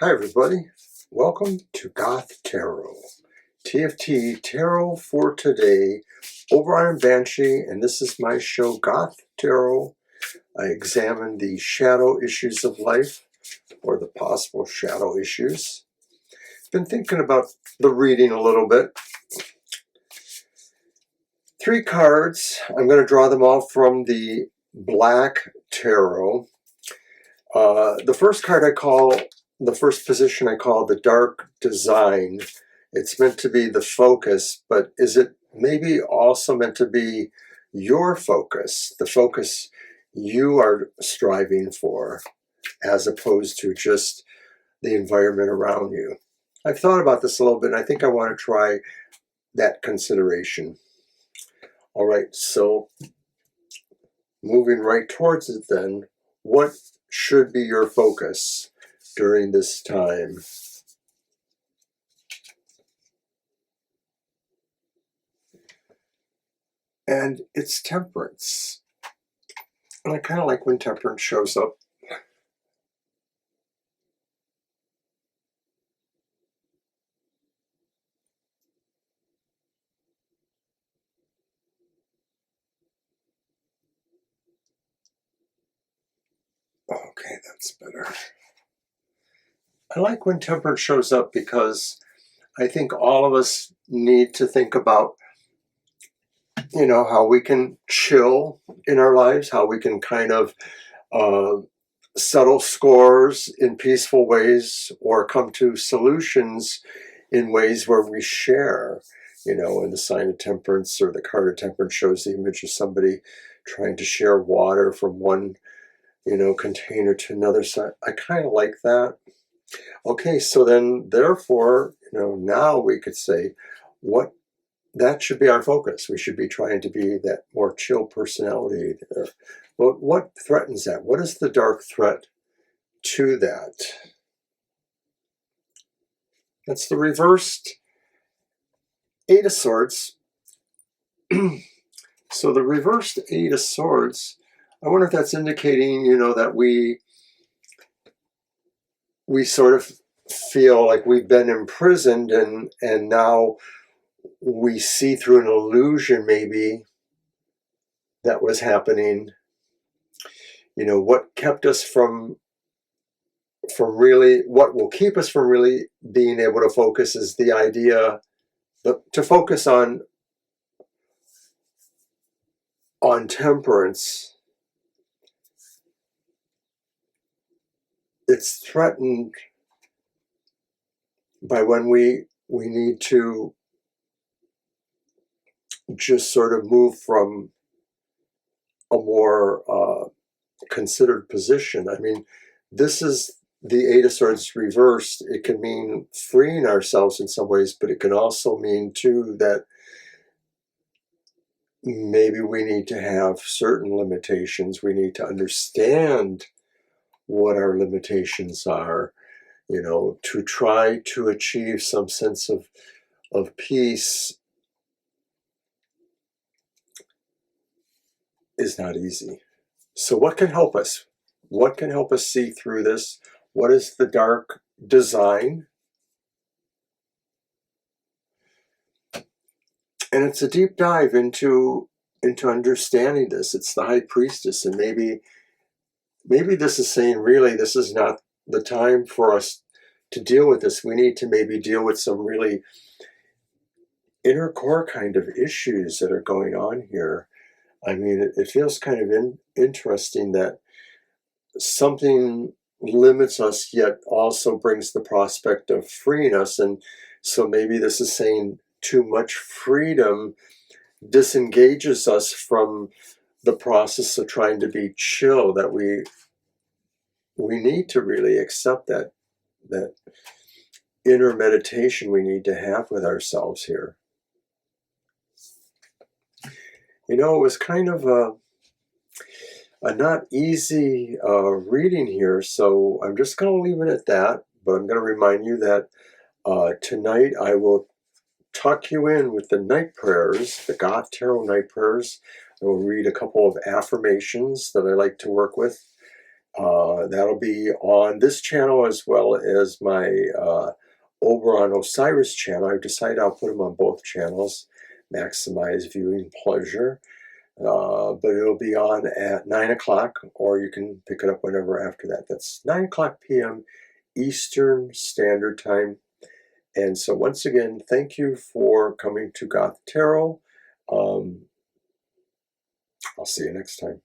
Hi everybody, welcome to Goth Tarot. TFT Tarot for today, Oberon and Banshee, and this is my show Goth Tarot. I examine the shadow issues of life, or the possible shadow issues. Been thinking about the reading a little bit. 3 cards, I'm going to draw them all from the Black Tarot. The first card the first position I call the Dark Design. It's meant to be the focus, but is it maybe also meant to be your focus, the focus you are striving for, as opposed to just the environment around you? I've thought about this a little bit, and I think I want to try that consideration. All right, so moving right towards it then, what should be your focus during this time? And it's temperance. And I kind of like when temperance shows up. Okay, that's better. I like when temperance shows up because I think all of us need to think about, how we can chill in our lives, how we can kind of settle scores in peaceful ways, or come to solutions in ways where we share. And the sign of temperance, or the card of temperance, shows the image of somebody trying to share water from one container to another. So I kind of like that. Okay, so then therefore, now we could say that should be our focus. We should be trying to be that more chill personality. Well, what threatens that? What is the dark threat to that? That's the reversed 8 of Swords. So the reversed 8 of Swords, I wonder if that's indicating, that we sort of feel like we've been imprisoned, and now we see through an illusion maybe that was happening. What kept us from really, what will keep us from really being able to focus is the idea to focus on temperance. It's threatened by when we need to just sort of move from a more considered position. I mean, this is the 8 of Swords reversed. It can mean freeing ourselves in some ways, but it can also mean too that maybe we need to have certain limitations. We need to understand what our limitations are, to try to achieve some sense of peace is not easy. So what can help us? What can help us see through this? What is the dark design? And it's a deep dive into understanding this. It's the High Priestess, and maybe this is saying, really, this is not the time for us to deal with this. We need to maybe deal with some really inner core kind of issues that are going on here. I mean, it feels kind of interesting that something limits us, yet also brings the prospect of freeing us. And so maybe this is saying too much freedom disengages us from the process of trying to be chill, that we need to really accept that inner meditation we need to have with ourselves here. It was kind of a not easy reading here, so I'm just going to leave it at that. But I'm going to remind you that tonight I will tuck you in with the night prayers, the Goth Tarot night prayers. I will read a couple of affirmations that I like to work with, That'll be on this channel as well as my Oberon Osiris channel. I've decided I'll put them on both channels, maximize viewing pleasure. But it'll be on at 9 o'clock, or you can pick it up whenever after that. That's 9 o'clock p.m. Eastern Standard Time. And so once again, thank you for coming to Goth Tarot. I'll see you next time.